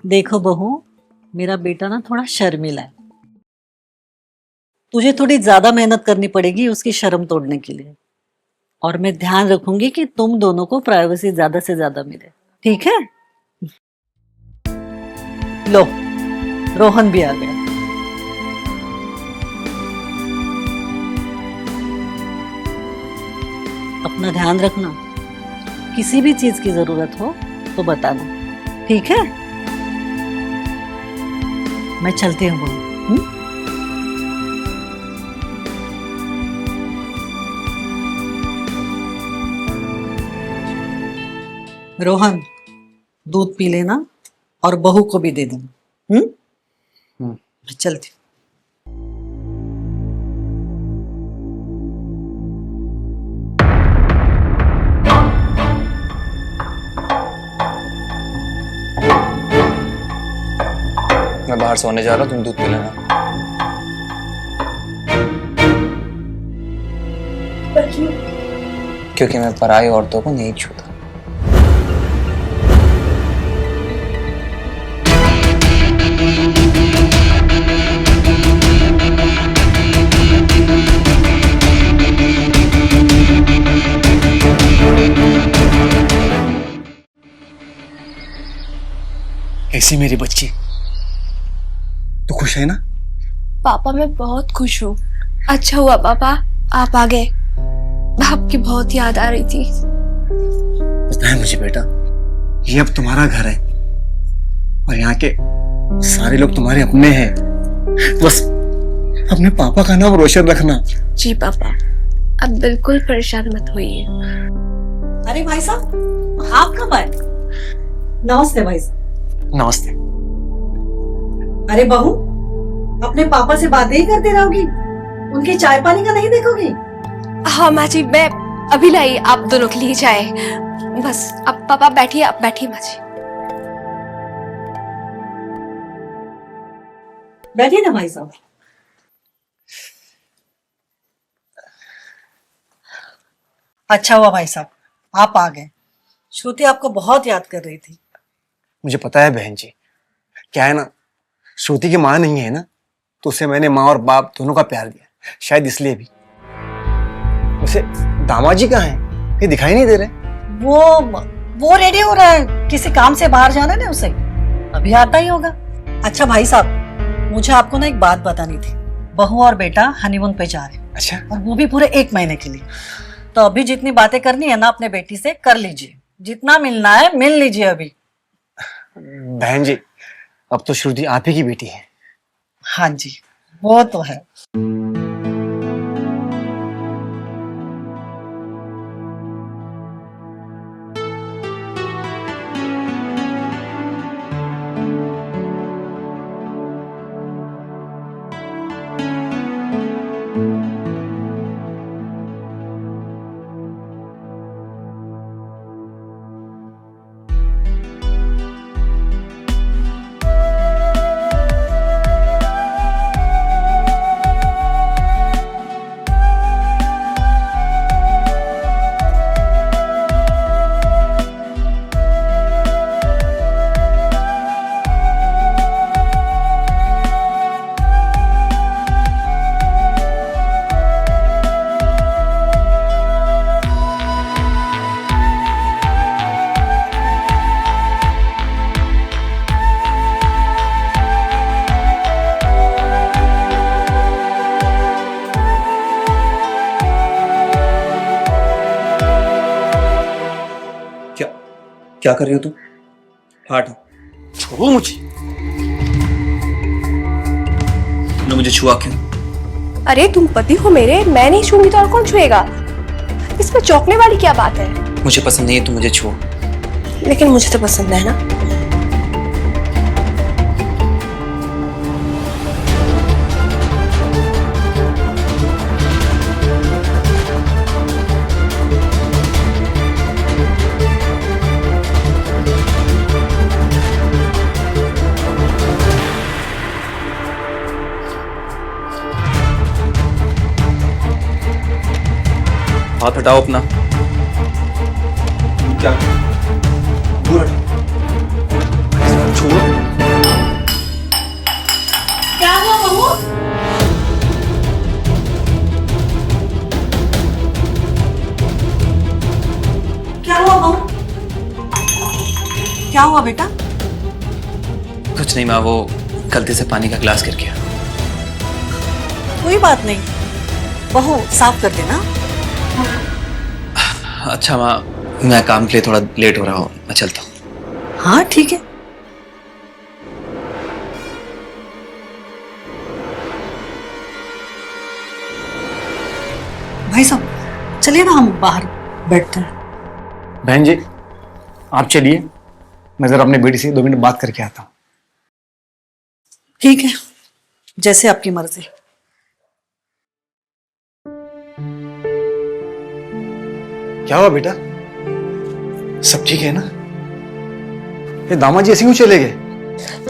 देखो बहू, मेरा बेटा ना थोड़ा शर्मीला है। तुझे थोड़ी ज्यादा मेहनत करनी पड़ेगी उसकी शर्म तोड़ने के लिए। और मैं ध्यान रखूंगी कि तुम दोनों को प्राइवेसी ज्यादा से ज्यादा मिले। ठीक है? लो, रोहन भी आ गया। अपना ध्यान रखना, किसी भी चीज की जरूरत हो तो बताना। ठीक है? मैं चलती हूँ बहू। रोहन, दूध पी लेना और बहू को भी दे देना। मैं चलती हूँ। मैं बाहर सोने जा रहा हूँ, तुम दूध पी लेना। पर क्यों? क्योंकि मैं पराई औरतों को नहीं छूता। कैसी मेरी बच्ची, तू खुश है ना? पापा मैं बहुत खुश हूँ। अच्छा हुआ पापा आप आ गए, आपकी बहुत याद आ रही थी। पता है मुझे बेटा, ये अब तुम्हारा घर है और यहाँ के सारे लोग तुम्हारे अपने हैं। बस अपने पापा का नाम रोशन रखना। जी पापा, अब बिल्कुल परेशान मत होइए। अरे भाई साहब, आप कब आए? नमस्ते भाई साहब। नमस्ते। अरे बहू, अपने पापा से बातें ही करते रहोगी, उनके चाय पानी का नहीं देखोगी? हाँ माँ जी, मैं अभी लाई आप दोनों के लिए चाय। बस अब पापा बैठिए, आप बैठिए माँ जी। बैठिए ना भाई साहब। अच्छा हुआ भाई साहब आप आ गए। श्रुति आपको बहुत याद कर रही थी। मुझे पता है बहन जी, क्या है ना, श्रुति की माँ नहीं है ना, तो उसे मैंने माँ और बाप दोनों का प्यार दिया, शायद इसलिए भी। उसे दामाद जी कहाँ हैं? ये दिखाई नहीं दे रहे। वो रेडी हो रहा है, किसी काम से बाहर जाना है ना उसे, अभी आता ही होगा। अच्छा भाई साहब, मुझे आपको ना एक बात बतानी थी। बहू और बेटा हनीमून पे जा रहे हैं। अच्छा, और वो भी पूरे 1 महीने के लिए। तो अभी जितनी बातें करनी है ना अपने बेटी से कर लीजिए, जितना मिलना है मिल लीजिए अभी। बहन जी अब तो श्रुति आप ही की बेटी है। हाँ जी, वो तो है। क्या कर रही हो तुम? हट, छोड़ो मुझे। तुमने मुझे छुआ क्यों? अरे तुम पति हो मेरे, मैं नहीं छूंगी तो और कौन छुएगा? इसमें चौंकने वाली क्या बात है? मुझे पसंद नहीं है तुम मुझे छुओ। लेकिन मुझे तो पसंद है ना। हाथ हटाओ अपना। क्या? दूर हट। छोड़ो। क्या हुआ बेटा? कुछ नहीं माँ, वो गलती से पानी का गिलास गिर गया। कोई बात नहीं, बहू साफ कर देना। अच्छा माँ, मैं काम के लिए थोड़ा लेट हो रहा हूँ, मैं चलता हूँ। हाँ ठीक है। भाई साहब चलिए ना, हम बाहर बैठते हैं। बहन जी आप चलिए, मैं जरा अपने बेटी से 2 मिनट बात करके आता हूँ। ठीक है, जैसे आपकी मर्जी। क्या हुआ बेटा, सब ठीक है ना? ये दामाद जी ऐसे क्यों चले गए?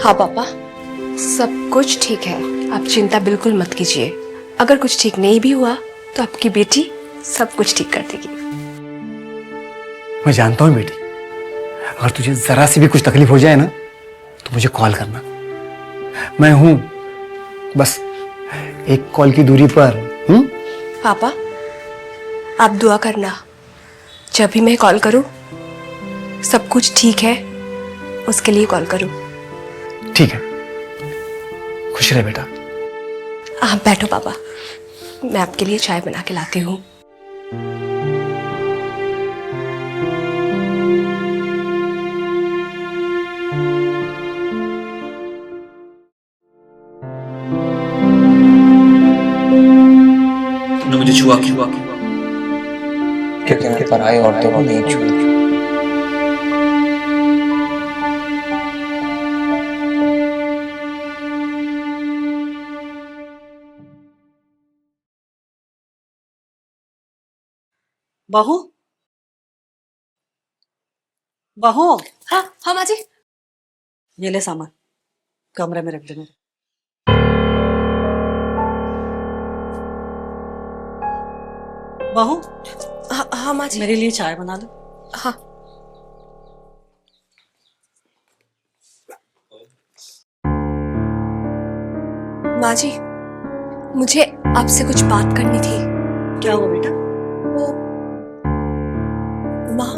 हाँ पापा, सब कुछ ठीक है, आप चिंता बिल्कुल मत कीजिए। अगर कुछ ठीक नहीं भी हुआ तो आपकी बेटी सब कुछ ठीक कर देगी। मैं जानता हूँ बेटी, अगर तुझे जरा सी भी कुछ तकलीफ हो जाए ना तो मुझे कॉल करना, मैं हूं बस एक कॉल की दूरी पर। पापा आप दुआ करना, जब भी मैं कॉल करूं सब कुछ ठीक है उसके लिए कॉल करूं। ठीक है, खुश रहे बेटा। आप बैठो पापा, मैं आपके लिए चाय बना के लाती हूँ। तुमने मुझे छुआ क्यों? क्योंकि मैं पराई औरतों को नहीं छुआ। बहू, बहू, हाँ हाँ माँ जी। ये ले सामान, कमरे में रख दे मेरे। बहू, हाँ हाँ माँ जी। मेरे लिए चाय बना दो। हाँ माँ जी, मुझे आपसे कुछ बात करनी थी। क्या हुआ बेटा? वो माँ,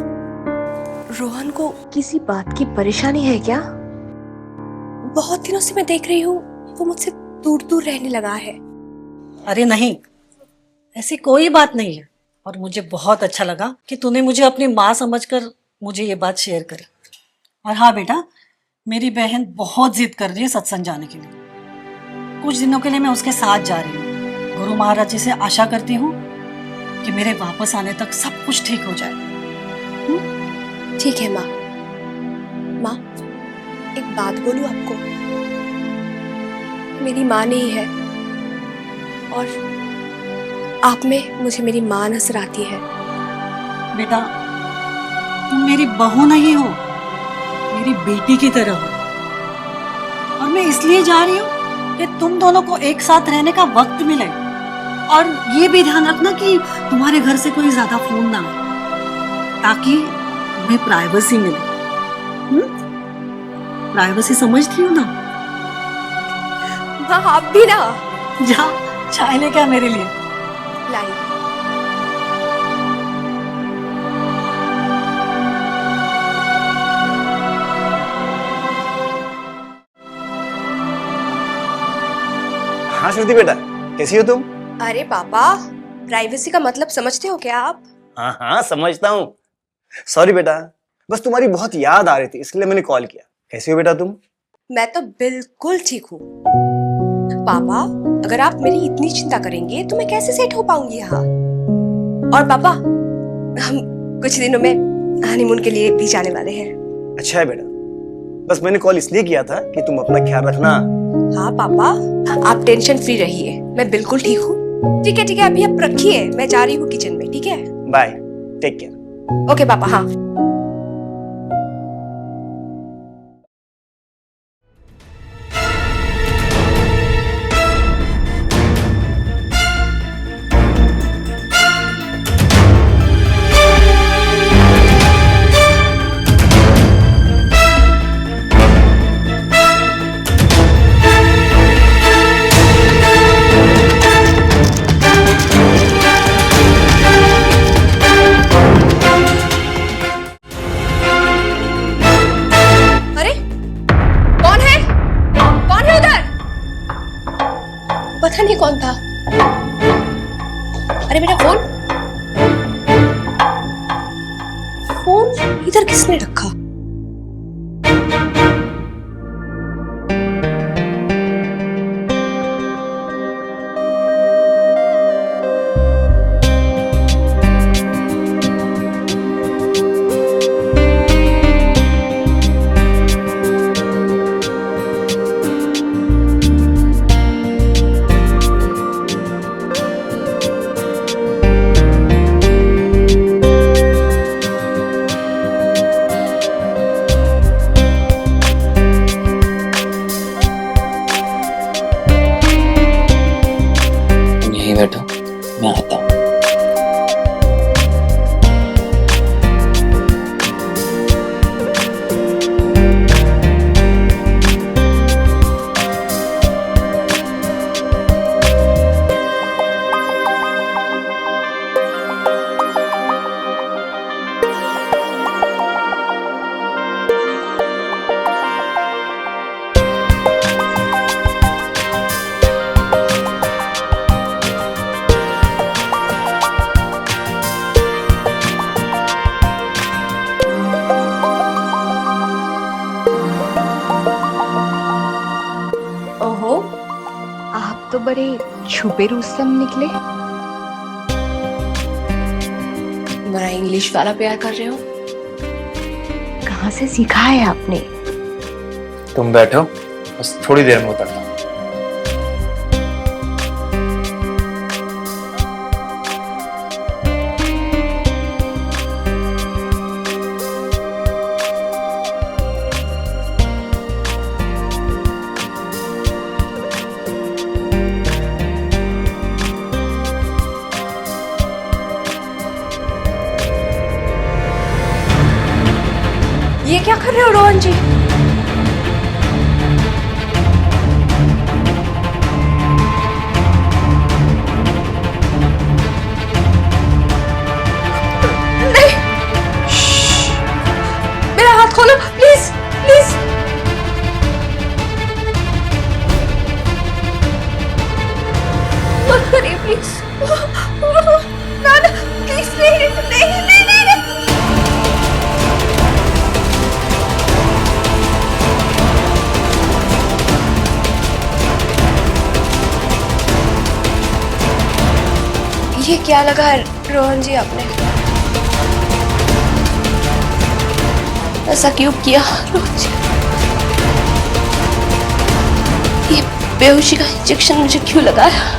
रोहन को किसी बात की परेशानी है क्या? बहुत दिनों से मैं देख रही हूँ वो मुझसे दूर दूर रहने लगा है। अरे नहीं, ऐसी कोई बात नहीं है, और मुझे बहुत अच्छा लगा कि तूने मुझे अपनी माँ समझकर मुझे ये बात शेयर करी। और हाँ बेटा, मेरी बहन बहुत जिद कर रही है सत्संग जाने के लिए। कुछ दिनों के लिए मैं उसके साथ जा रही हूँ। गुरु महाराज जी से आशा करती हूँ कि मेरे वापस आने तक सब कुछ ठीक हो जाए। ठीक है माँ। माँ एक बात बोलूं आपको, मेरी माँ नहीं है और आप में मुझे मेरी माँ नजर आती है। बेटा तुम मेरी बहू नहीं हो, मेरी बेटी की तरह हो। और मैं इसलिए जा रही हूँ कि तुम दोनों को एक साथ रहने का वक्त मिले। और ये भी ध्यान रखना कि तुम्हारे घर से कोई ज्यादा फोन ना आए, ताकि तुम्हें प्राइवेसी मिले। प्राइवेसी समझती हो ना? माँ आप भी ना। जा चाय लेके आ मेरे लिए। लाई। हाँ श्रुति बेटा, कैसी हो तुम? अरे पापा, प्राइवेसी का मतलब समझते हो क्या आप? हाँ हाँ समझता हूँ। सॉरी बेटा, बस तुम्हारी बहुत याद आ रही थी इसलिए मैंने कॉल किया। कैसी हो बेटा तुम? मैं तो बिल्कुल ठीक हूँ। पापा अगर आप मेरी इतनी चिंता करेंगे तो मैं कैसे सेट हो पाऊंगी यहाँ? और पापा हम कुछ दिनों में हनीमून के लिए भी जाने वाले हैं। अच्छा है बेटा, बस मैंने कॉल इसलिए किया था कि तुम अपना ख्याल रखना। हाँ पापा, आप टेंशन फ्री रहिए, मैं बिल्कुल ठीक हूँ। ठीक है अभी आप रखिए, मैं जा रही हूँ किचन में। ठीक है, बाय, टेक केयर। ओके पापा। हाँ पता नहीं कौन था। अरे मेरा फोन फोन इधर किसने रखा? तुम यहीं बैठो, मैं आता हूँ। ओहो, आप तो बड़े छुपे रुस्तम निकले। बड़ा इंग्लिश वाला प्यार कर रहे हो। कहाँ से सीखा है आपने? तुम बैठो, बस थोड़ी देर में उतरता हूँ। ये क्या कर रहे हो रोहन जी? नहीं, श्श्श, मेरा हाथ खोलो प्लीज प्लीज। मत करिए प्लीज। ना ना प्लीज, नहीं नहीं नहीं नहीं, नहीं। ये क्या लगा रोहन जी आपने? ऐसा क्यों किया रोहन जी? ये बेहोशी का इंजेक्शन मुझे क्यों लगाया?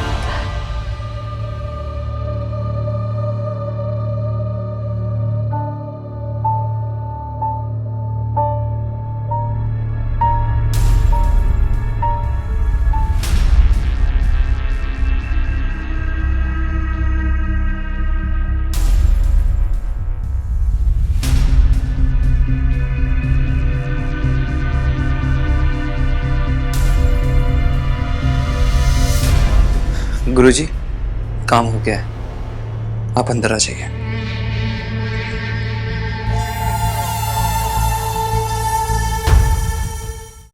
गुरुजी, काम हो गया है, आप अंदर आ जाइए।